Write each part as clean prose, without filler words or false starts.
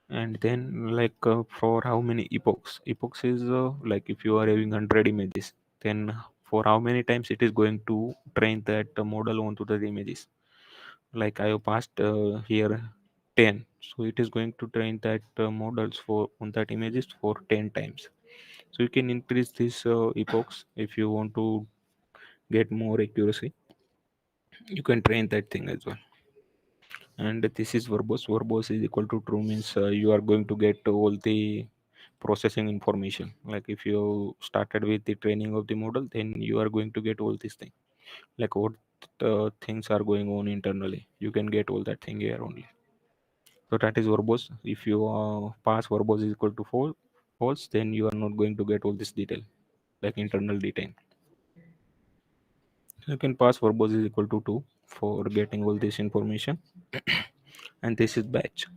And then for how many epochs is like if you are having 100 images, then for how many times it is going to train that model onto the images. Like I have passed here 10, so it is going to train that models for on that images for 10 times. So you can increase this epochs if you want to get more accuracy. You can train that thing as well. And this is verbose. Verbose is equal to true means you are going to get all the processing information. Like if you started with the training of the model, then you are going to get all these things. Like what things are going on internally, you can get all that thing here only. So that is verbose. If you pass verbose is equal to false, then you are not going to get all this detail, like internal detail. You can pass verbose is equal to 2 for getting all this information. And this is batch.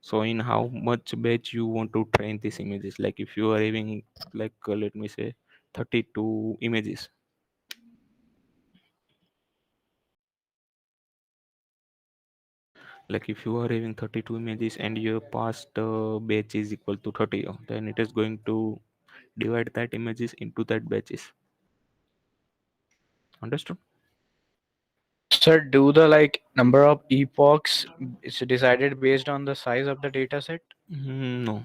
So in how much batch you want to train these images, like if you are having let me say 32 images. Like if you are having 32 images and your past batch is equal to 30, then it is going to divide that images into that batches. Understood? Sir, do the like number of epochs is decided based on the size of the data set? No,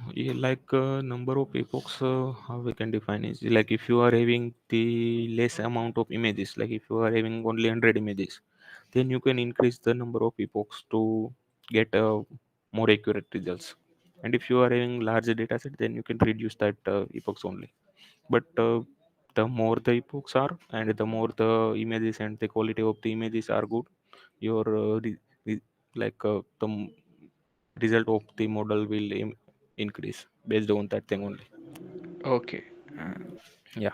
number of epochs, how we can define is like if you are having the less amount of images, like if you are having only 100 images, then you can increase the number of epochs to get more accurate results. And if you are having larger data set, then you can reduce that epochs only. But the more the epochs are and the more the images and the quality of the images are good, your re- the result of the model will increase based on that thing only. Okay. Yeah.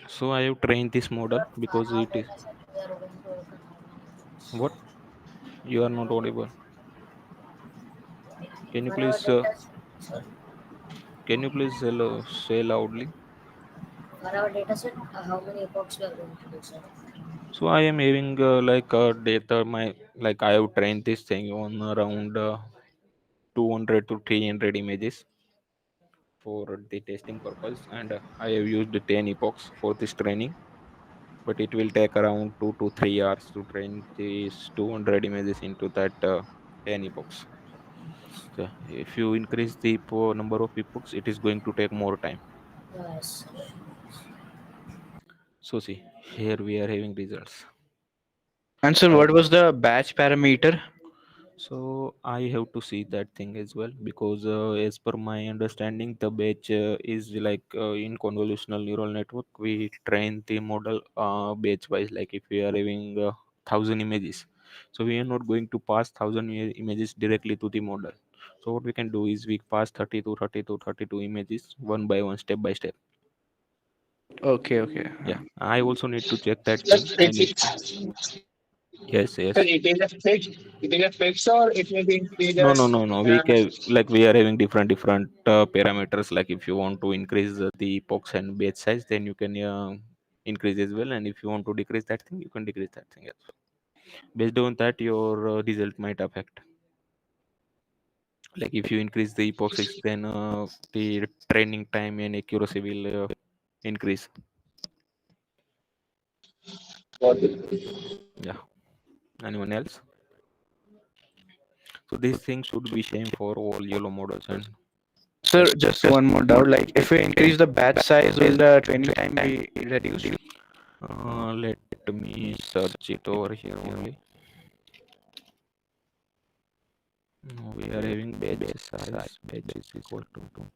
So I have trained this model because How it is data set we are going to open how many? what you are not audible. Can you For our please sorry, say loudly? for our data set, how many epochs we are going to do, sir? So I am having data my like I have trained this thing on around 200 to 300 images for the testing purpose, and I have used 10 epochs for this training. But it will take around 2 to 3 hours to train these 200 images into that 10 epochs. So if you increase the number of epochs, it is going to take more time. Yes. So see, here we are having results. And sir, Like what was the batch parameter? so, I have to see that thing as well because, as per my understanding, the batch is in convolutional neural network. We train the model batch wise. Like if we are having 1,000 images, so we are not going to pass 1,000 images directly to the model. So what we can do is we pass 32 images one by one, step by step. Okay, okay. Yeah, I also need to check that But thing. I it's, need. it's Yes, so yes. it is a fix or it may be No, no, increased. no, no. We can like we are having different parameters. Like if you want to increase the epochs and batch size, then you can increase as well. And if you want to decrease that thing, you can decrease that thing as well. Based on that, your result might affect. Like if you increase the epochs, then the training time and accuracy will increase. Yeah. Anyone else? So this thing should be same for all yellow models and Sir, just one more doubt. Like, if we increase the batch size, will the training time be reduced? let me search it over here only. No, we are having batch size. Batch is equal to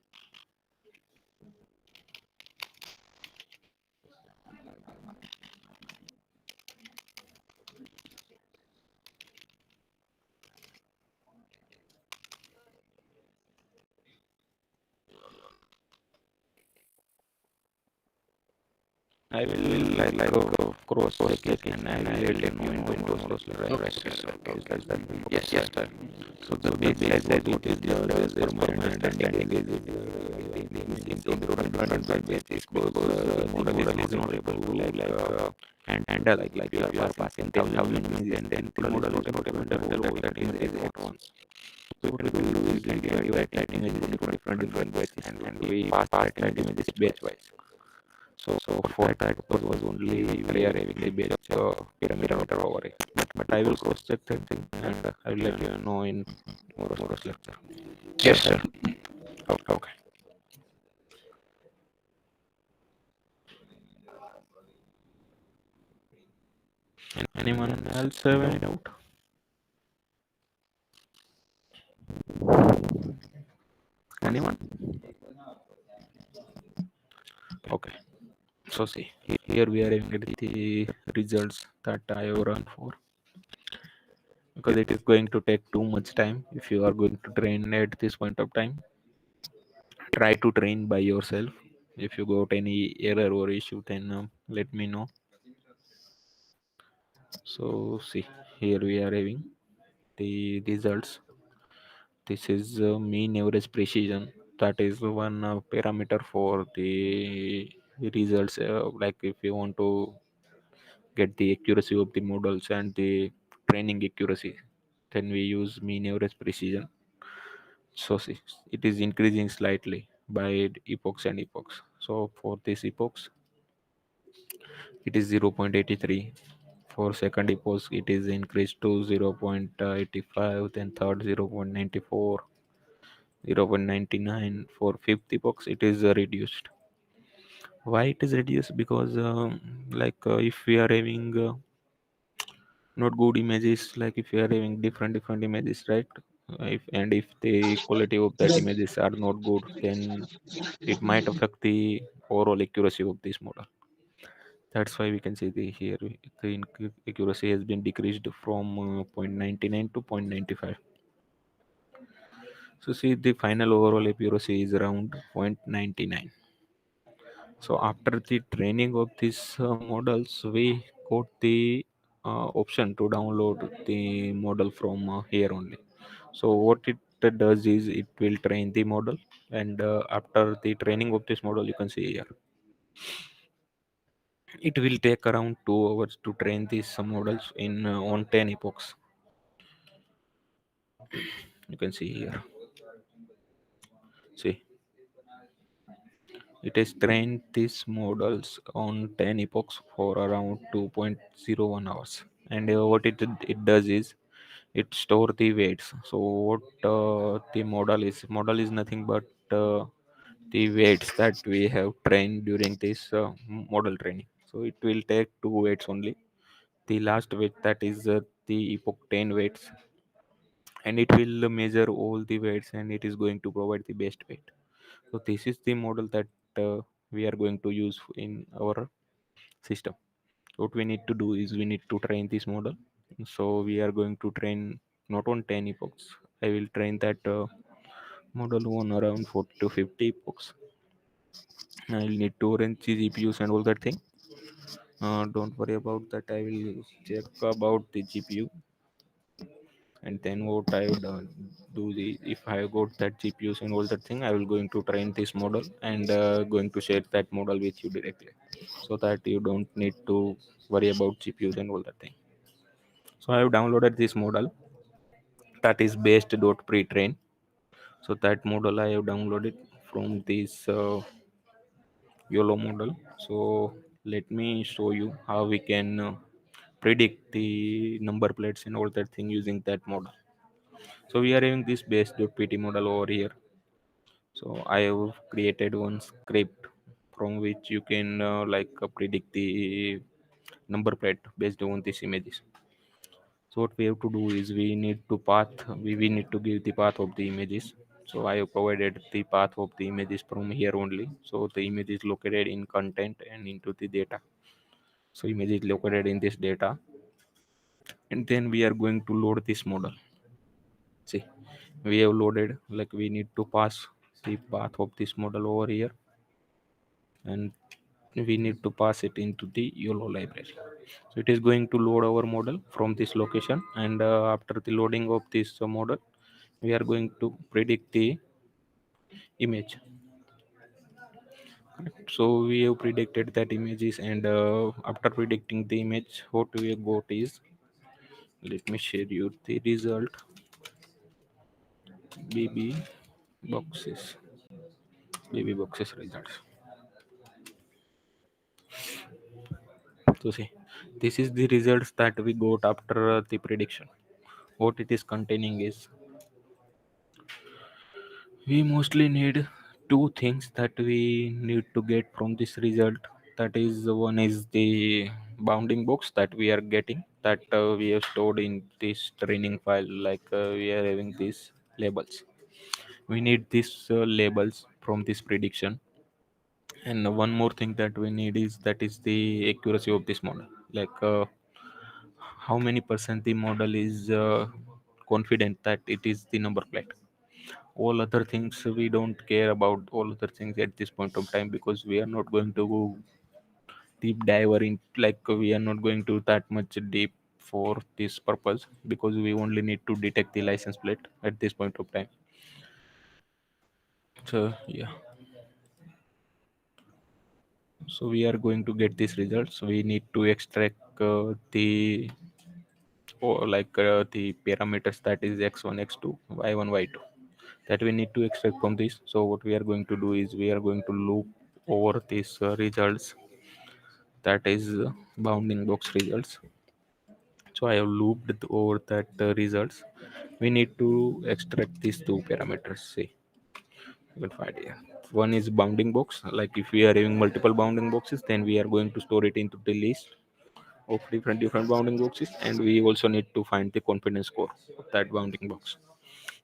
I will cross check it and I will let you know in Windows right? Okay, sir. Okay, Is that okay. will Yes, yes, sir. so the base size what it is as per my understanding is implemented by basis because the model is not able to handle like if you are passing 1,000 images then the model is not able to handle all of that images at once. So what we will do is like we divide that image into different batches and we pass that images batch wise. So for that purpose was only we are having the batch parameter over it. But I will cross check that thing and I will let you know in tomorrow's lecture. Yes, sir. Okay. Anyone else have any doubt? Anyone? Okay. So see, here we are having the results that I have run for, because it is going to take too much time if you are going to train at this point of time. Try to train by yourself. If you got any error or issue, then let me know. So see, here we are having the results. This is mean average precision. That is one parameter for the results. Like if you want to get the accuracy of the models and the training accuracy, then we use mean average precision. So see, it is increasing slightly by epochs and epochs. So for this epochs, it is 0.83. For second epoch, it is increased to 0.85. Then third 0.94, 0.99. For fifth epochs, it is reduced. Why it is reduced? Because if we are having not good images, like if you are having different images, right? If the quality of that images are not good, then it might affect the overall accuracy of this model. That's why we can see the here the accuracy has been decreased from 0.99 to 0.95. So see, the final overall accuracy is around 0.99. So after the training of these models, we got the option to download the model from here only. So what it does is it will train the model, and after the training of this model, you can see here it will take around 2 hours to train these models in on 10 epochs. You can see here. See, it has trained these models on 10 epochs for around 2.01 hours. And what it does is it store the weights. So what the model is nothing but the weights that we have trained during this model training. So it will take two weights only. The last weight, that is the epoch 10 weights, and it will measure all the weights and it is going to provide the best weight. So this is the model that we are going to use in our system. What we need to do is we need to train this model. So we are going to train not on 10 epochs. I will train that model on around 40 to 50 epochs. I will need to arrange the GPUs and all that thing. Don't worry about that. I will check about the GPU, and then what I would do the if I got that GPUs and all that thing, I will going to train this model and going to share that model with you directly, so that you don't need to worry about GPUs and all that thing. So I have downloaded this model, that is based dot pre-train. So that model I have downloaded from this YOLO model. So let me show you how we can predict the number plates and all that thing using that model. So we are having this base.pt model over here. So I have created one script from which you can predict the number plate based on these images. So what we have to do is we need to give the path of the images. So I have provided the path of the images from here only. So the image is located in content and into the data. So image is located in this data, and then we are going to load this model. See, we have loaded, like we need to pass the path of this model over here, and we need to pass it into the YOLO library. So it is going to load our model from this location, and after the loading of this model, we are going to predict the image. So we have predicted that images, and after predicting the image, what we have got is, let me share you the result. BB boxes. BB boxes results. So see, this is the results that we got after the prediction. What it is containing is we mostly need two things that we need to get from this result. That is, one is the bounding box that we are getting, that we have stored in this training file, like we are having these labels. We need these labels from this prediction. And one more thing that we need is, that is the accuracy of this model, like how many percent the model is confident that it is the number plate. All other things we don't care about, all other things at this point of time, because we are not going to go deep diver in, like we are not going to that much deep for this purpose, because we only need to detect the license plate at this point of time. So yeah, so we are going to get these results. We need to extract the, or like the parameters, that is x1, x2, y1, y2, that we need to extract from this. So what we are going to do is, we are going to loop over these results, that is bounding box results. So I have looped over that results. We need to extract these two parameters. See, you can find here. One is bounding box. Like if we are having multiple bounding boxes, then we are going to store it into the list of different bounding boxes, and we also need to find the confidence score of that bounding box.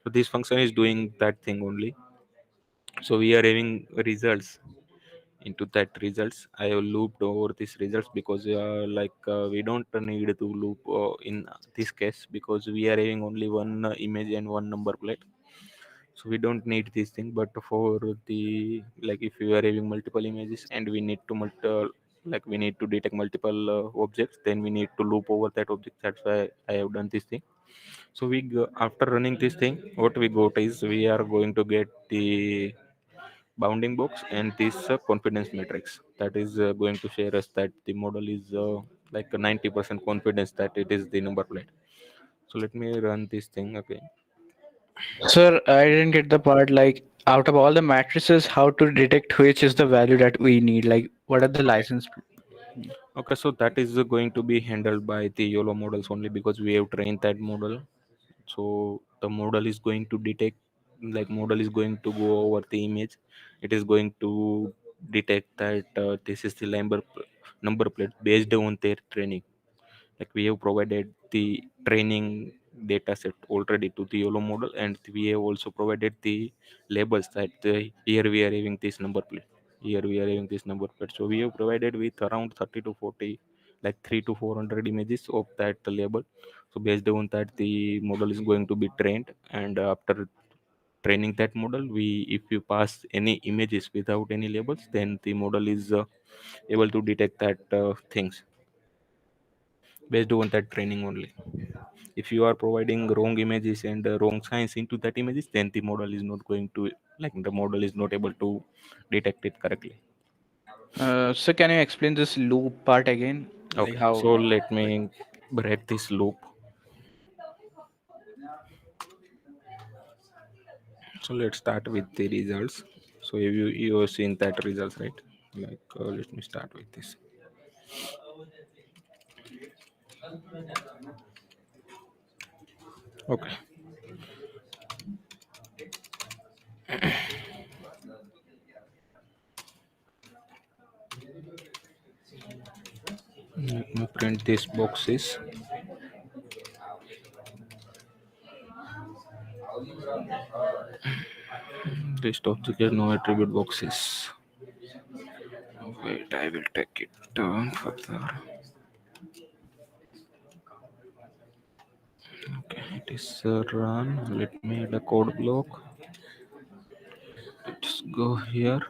So this function is doing that thing only. So we are having results. Into that results, I have looped over these results, because we don't need to loop in this case, because we are having only one image and one number plate. So we don't need this thing. But for the, like if we are having multiple images and we need to we need to detect multiple objects, then we need to loop over that object. That's why I have done this thing. So after running this thing, what we got is, we are going to get the bounding box and this confidence matrix, that is going to share us that the model is like a 90% confidence that it is the number plate. So let me run this thing again. Sir, I didn't get the part like out of all the matrices, how to detect which is the value that we need. Like, what are the license? Okay, so that is going to be handled by the YOLO models only, because we have trained that model. So the model is going to detect, like model is going to go over the image. It is going to detect that this is the number plate based on their training. Like we have provided the training data set already to the YOLO model, and we have also provided the labels that here we are having this number plate, here we are having this number plate. So we have provided with around 30 to 40, like 3 to 400 images of that label. So based on that, the model is going to be trained, and after training that model, we, if you pass any images without any labels, then the model is able to detect that things based on that training only. If you are providing wrong images and wrong signs into that images, then the model is not going to, like the model is not able to detect it correctly. So can you explain this loop part again? Like Okay, how? so let me break this loop. So let's start with the results. So you have seen that results, right? Like let me start with this. Okay, let me print these boxes. List object has no attribute boxes. Wait, I will take it down further. Okay, it is run. Let me add a code block. Let's go here.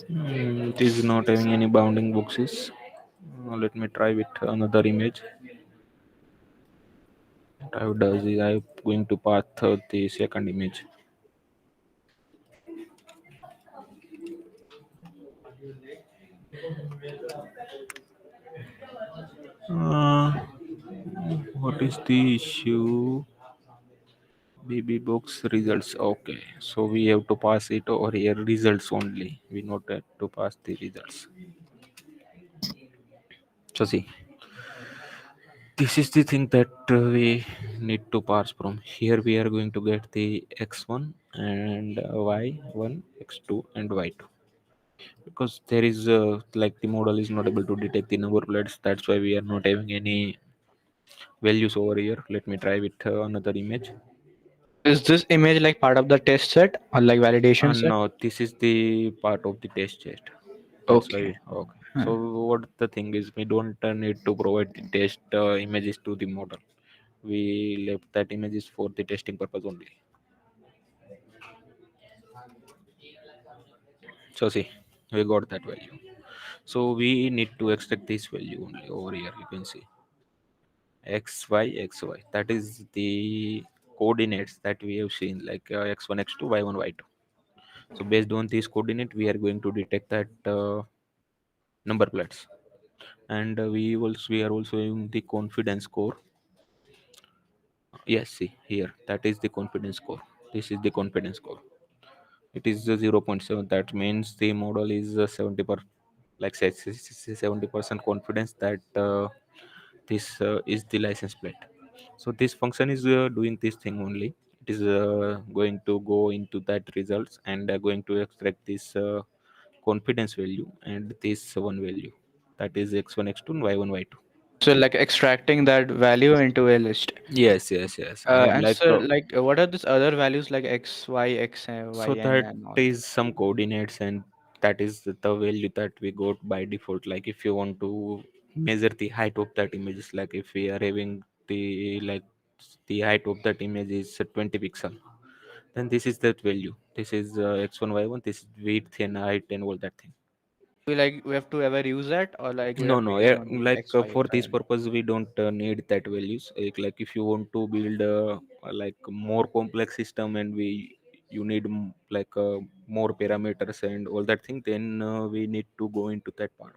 It is not having any bounding boxes. Let me try with another image. What I would do is, I'm going to path the second image. Uh, what is the issue? BB books results. Okay, so we have to pass it over here. Results only. We not have to pass the results. So see, this is the thing that we need to parse from. Here we are going to get the x1 and y1, x2 and y2. Because there is like the model is not able to detect the number plates. That's why we are not having any values over here. Let me try with another image. Is this image like part of the test set or like validation set? No, this is the part of the test set. That's why. Okay. Okay. So what the thing is, we don't need to provide the test images to the model. We left that images for the testing purpose only. So see, we got that value. So we need to extract this value only over here. You can see x y x y. That is the coordinates that we have seen, like x1 x2 y1 y2. So based on this coordinate, we are going to detect that number plates, and we are also using the confidence score. Yes, see here, that is the confidence score. This is the confidence score. It is 0.7. That means the model is 70 per, like say 70% confidence that this is the license plate. So this function is doing this thing only. It is going to go into that results and going to extract this confidence value and this one value, that is x1 x2 and y1 y2. So like extracting that value into a list. Yes, yes, yes. And And like so like what are these other values like x, y, x, y, so that and all? is some coordinates, and that is the value that we got by default. Like if you want to measure the height of that image, is like if we are having the like the height of that image is 20 pixel, then this is that value. This is x1 y1, this is width and height and all that thing. We have to ever use that or like we No, have to no. use only Like x, y, for x, y, this and purpose, we don't need that values. Like if you want to build like more complex system, and you need like more parameters and all that thing, then we need to go into that part.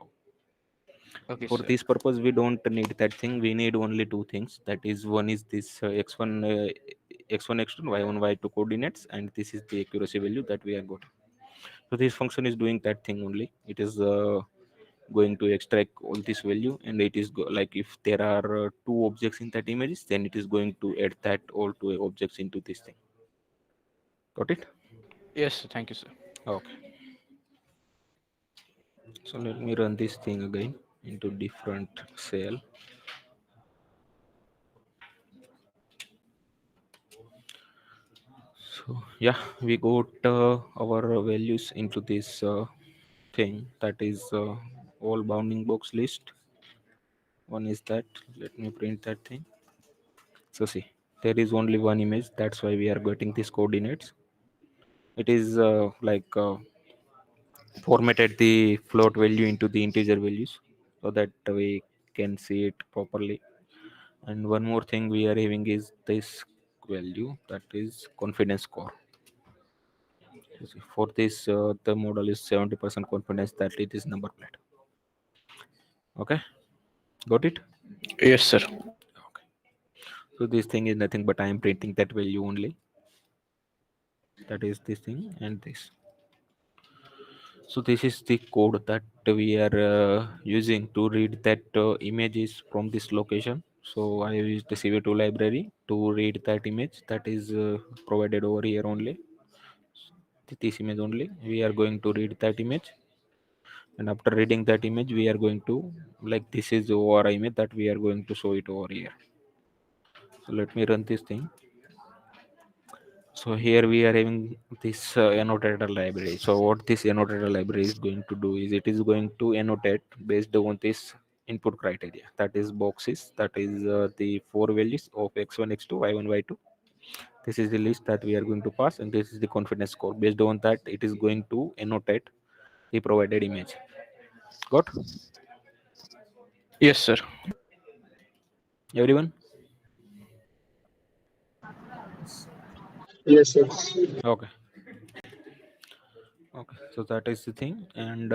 okay, For sir. this purpose, we don't need that thing. We need only two things. That is, one is this x1 x2 y1 y2 coordinates, and this is the accuracy value that we are got. So this function is doing that thing only. It is going to extract all this value, and it is like if there are two objects in that images, then it is going to add that all two objects into this thing. Got it? Yes, sir. Thank you, sir. Okay. So let me run this thing again into different cell. So yeah, we got our values into this thing, that is all bounding box list. One is that. Let me print that thing. So see, there is only one image. That's why we are getting these coordinates. It is formatted the float value into the integer values so that we can see it properly. And one more thing we are having is this value, that is confidence score. You see, for this the model is 70% confidence that it is number plate. Okay, got it? Yes, sir. Okay. So this thing is nothing but I am printing that value only. That is this thing and this. So this is the code that we are using to read that images from this location. So I used the CV2 library to read that image that is provided over here only. This image only. We are going to read that image, and after reading that image, we are going to, like, this is the OR image that we are going to show it over here. So let me run this thing. So here we are having this annotator library. So what this annotator library is going to do is it is going to annotate based on this input criteria. That is boxes. That is the four values of x1, x2, y1, y2. This is the list that we are going to pass, and this is the confidence score. Based on that, it is going to annotate the provided image. Got Yes, sir. everyone? Yes, yes. Okay. Okay, so that is the thing, and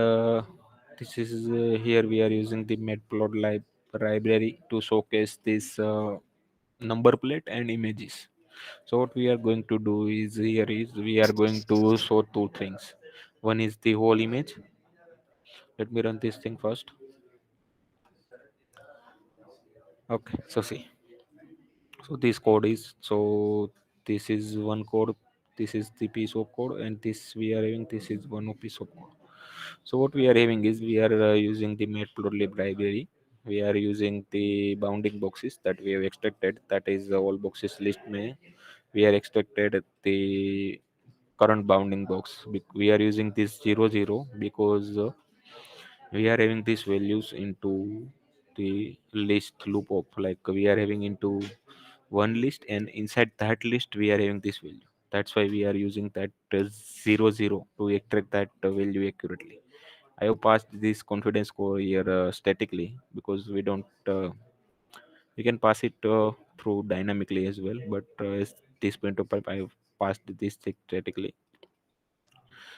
this is here we are using the matplot library to showcase this number plate and images. So what we are going to do is here is we are going to show two things. One is the whole image. Let me run this thing first. Okay, so see. So this code is, so this is one code, this is the piece of code, and this we are having, this is one piece of code. So what we are having is we are using the matplotlib library. We are using the bounding boxes that we have extracted, that is the all boxes list may we are extracted the current bounding box. We are using this 00 because we are having these values into the list loop of, like we are having into one list, and inside that list we are having this value. That's why we are using that 00 to extract that value accurately. I have passed this confidence score here statically because we don't we can pass it through dynamically as well, but as this point of time I have passed this statically.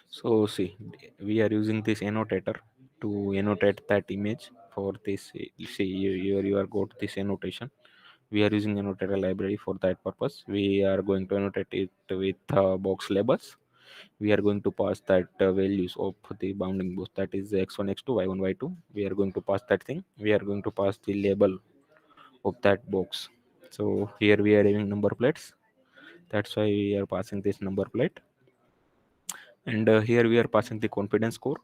So see, we are using this annotator to annotate that image for this. See, you are got this annotation. We are using annotator library for that purpose. We are going to annotate it with box labels. We are going to pass that values of the bounding box, that is x1, x2, y1, y2. We are going to pass that thing. We are going to pass the label of that box. So here we are having number plates. That's why we are passing this number plate. And here we are passing the confidence score.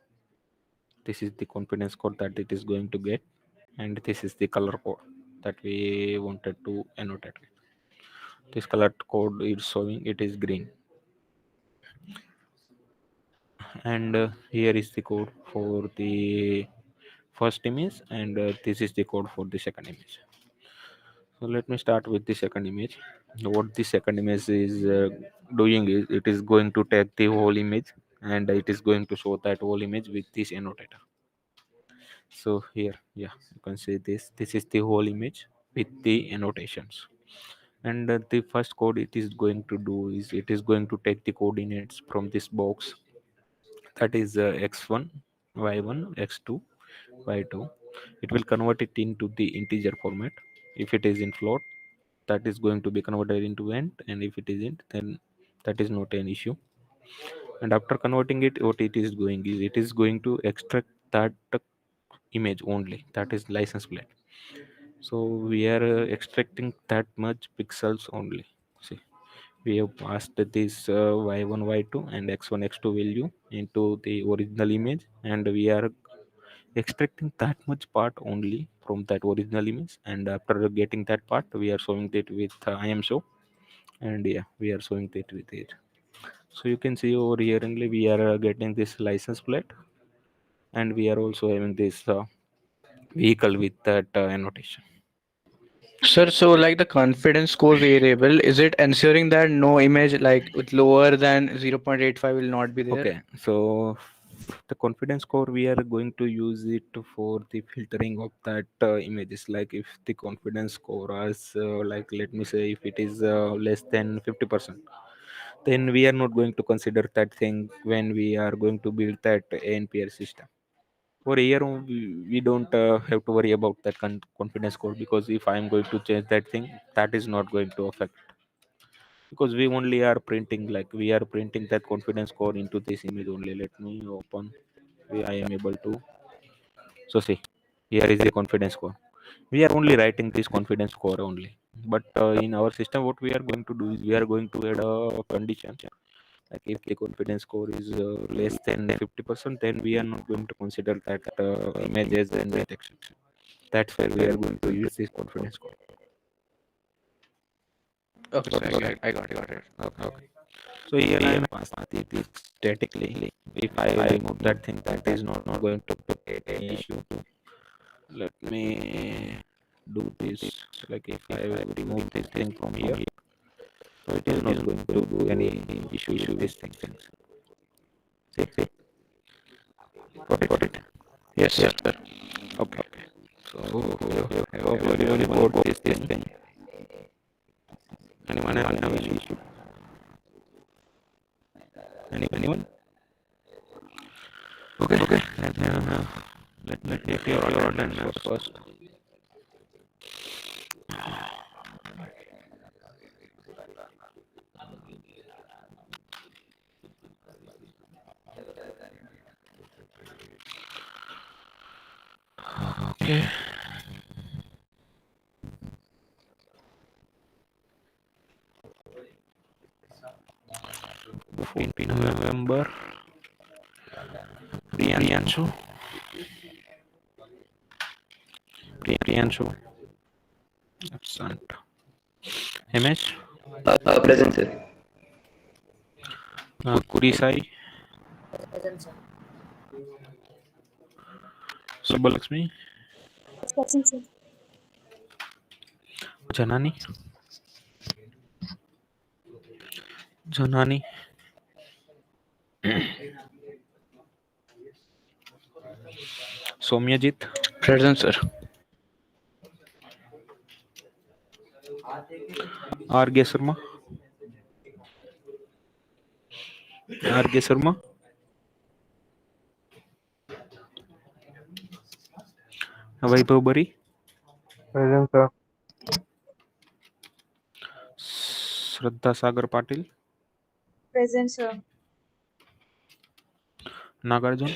This is the confidence code that it is going to get, and this is the color code that we wanted to annotate with. This color code is showing it is green, and here is the code for the first image, and this is the code for the second image. So let me start with the second image. What the second image is doing is it is going to take the whole image, and it is going to show that whole image with this annotator. So here, yeah, you can see this is the whole image with the annotations. And the first code it is going to do is it is going to take the coordinates from this box, that is x1, y1, x2, y2. It will convert it into the integer format. If it is in float, that is going to be converted into int, and if it isn't, then that is not an issue. And after converting it, what it is doing is it is going to extract that image only, that is license plate. So we are extracting that much pixels only. See, we have passed this y1, y2 and x1, x2 value into the original image, and we are extracting that much part only from that original image. And after getting that part, we are showing it with IMShow, and yeah, we are showing it with it. So you can see over here only we are getting this license plate, and we are also having this vehicle with that annotation. Sir, so like the confidence score variable, is it ensuring that no image like with lower than 0.85 will not be there? Okay, so the confidence score we are going to use it for the filtering of that images. Like if the confidence score is like, let me say if it is less than 50%, then we are not going to consider that thing when we are going to build that ANPR system. For a year, we don't have to worry about that confidence score, because if I am going to change that thing, that is not going to affect, because we only are printing, like we are printing that confidence score into this image only. Let me open. I am able to. So see, here is the confidence score. We are only writing this confidence score only. But in our system, what we are going to do is we are going to add a condition. Like if the confidence score is less than 50%, then we are not going to consider that image as an exception. That's where we are going to use this confidence score. Okay, sir, I got it. Okay. So here I am passing this statically. If I remove that thing, that is not going to create any issue. Let me do this. Like if I remove this thing from here, so it is not going to do any issue with this thing. See, got it. Yes, sir. Okay. So everybody got this thing. Anyone have any issue? Anyone? Okay. Let me take your attendance first. Okay. 14 November. Priyanshu. Priyanshu. Absent. Himesh. Present, sir. Kurisai. Present, sir. Subbalakshmi. Present, sir. Janani. Janani. Somyajit. Present, sir. R.K. Sharma. R.K. Sharma. Vaibhav Bari. Present, sir. Shraddha Sagar Patil. Present, sir. Nagarjun.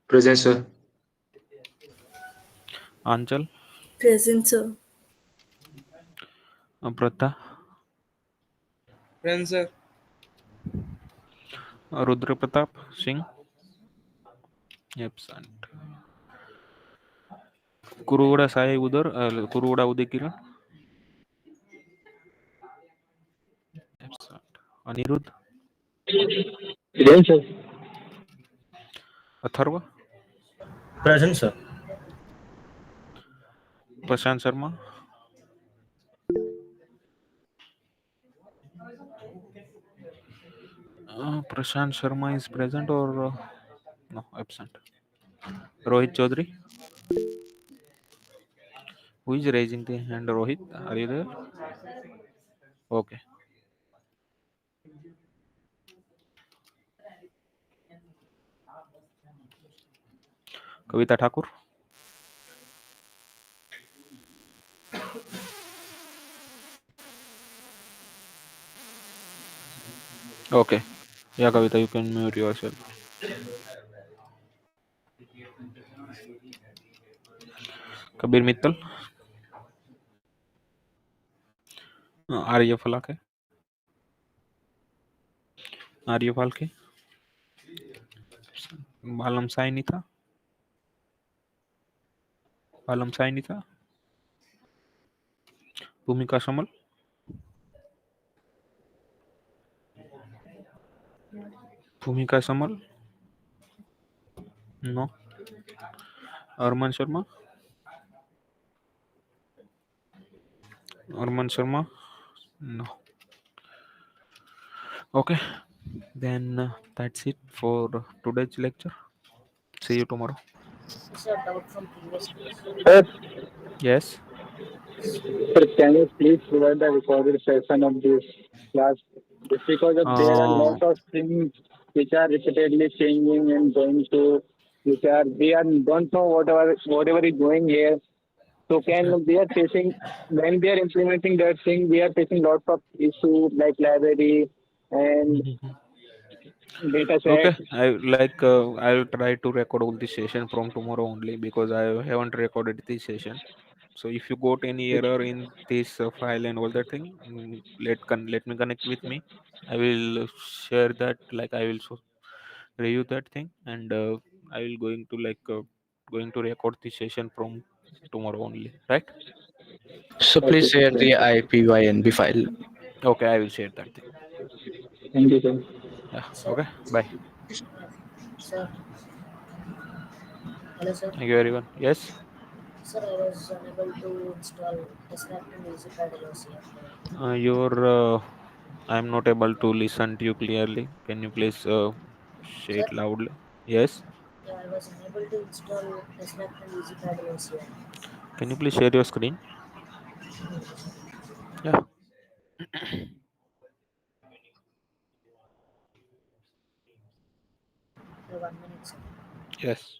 Present, sir. Anchal. Present, sir. Pratha. Present, sir. Rudra Pratap Singh. Absent. Kuruda Sai Udar. Kuruda Uday Kiran. Absent. Anirudh. Present, sir. Atharva. Present, sir. Prashant Sharma. Prashant Sharma is present or no, absent. Rohit Chaudhary. Who is raising the hand? Rohit, are you there? Okay. Kavita Thakur. Okay. Yeah, Kavita, you can mute yourself. Kabir Mittal. Arya Falake. Arya Falke. Balam Sainita. Balam Sainita. Bhumika Samal. Bhumika Samal. No. Arman Sharma. Arman Sharma. No. Okay. Then that's it for today's lecture. See you tomorrow. Sir, doubt from previous class. Sir, Yes. sir, can you please provide the recorded session of this class? Just because of there are Uh, lots of things which are repeatedly changing and going to, which are we are don't know whatever is going here. So can we are facing when we are implementing that thing, we are facing lots of issues like library and data Okay, sets. I'll try to record all this session from tomorrow only because I haven't recorded this session. So if you got any error in this file and all that thing, let me connect with me. I will share that. I will review that thing, and I will going to record this session from tomorrow only. Right? So Okay, please share sir. the IPYNB file. Okay, I will share that thing. Thank you, sir. Yeah. Sir, Okay. Bye. sir. Hello, sir. Thank you everyone. Yes. Sir, I was unable to install Snap and EasyPad LOCM. Your I'm not able to listen to you clearly. Can you please say Sir, it loudly? Yes. yeah, I was unable to install Snap and EasyPad LOCM. Can you please share your screen? Yeah. For 1 minute, sir. Yes.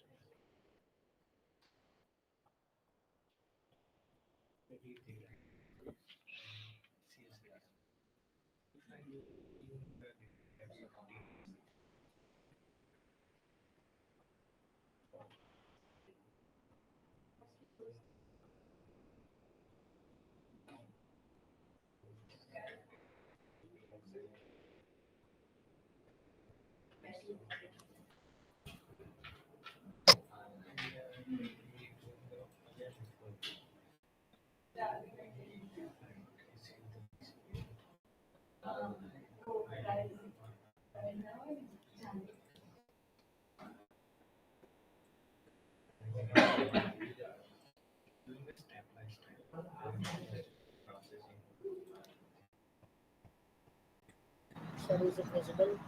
Sir, is it visible?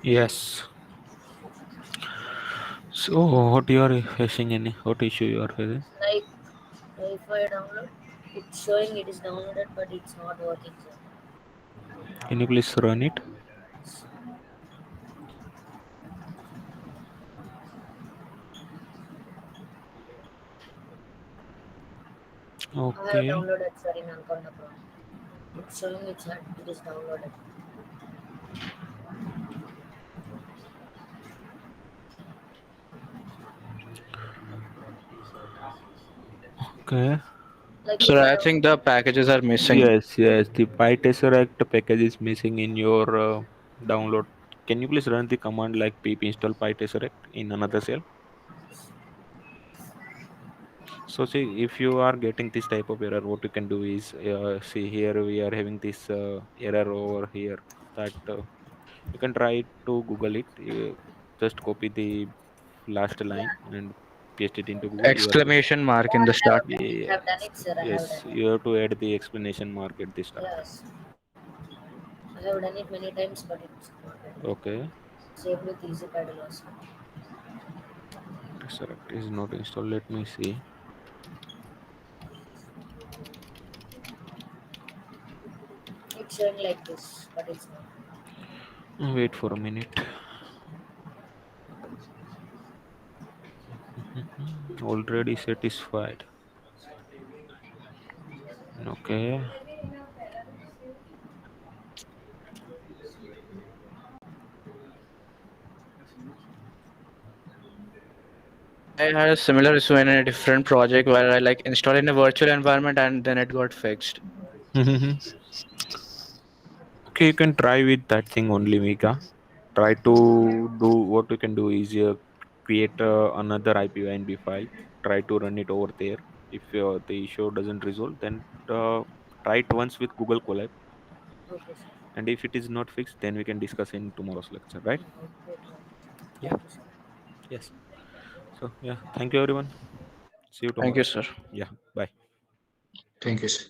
Yes. So what you are facing, any what issue you are facing? Like, if I download, it's showing it is downloaded, but it's not working, sir. Can you please run it? I have Okay. downloaded, sir, in Anaconda Pro. It's showing it is downloaded. Okay. Like, Sir, if I I download, think the packages are missing. Yes, yes. The PyTesseract package is missing in your download. Can you please run the command like pip install PyTesseract in another cell? So see, if you are getting this type of error, what you can do is, see here we are having this error over here, that you can try to Google it. Just copy the last line and paste it into Google. You are Exclamation mark in the start. I have done it, sir. I have yes, done you it. have to add the explanation mark at the start. Yes. I have done it many times, but it's not working. Okay. Saved with easy paddle also. Tesseract is not installed. Let me see. It's showing like this, but it's not. Wait for a minute. Already satisfied. Okay. I had a similar issue in a different project where I like installed in a virtual environment and then it got fixed. Okay, you can try with that thing only, Mika. Try to do what you can do is create another IPYNB file. Try to run it over there. If the issue doesn't resolve, then try it once with Google Colab. Okay, sir. And if it is not fixed, then we can discuss in tomorrow's lecture, right? Okay, Yeah. thank you, sir. Yes. So yeah, thank you everyone. See you Thank you, tomorrow. sir. Yeah. Bye. Thank you, sir.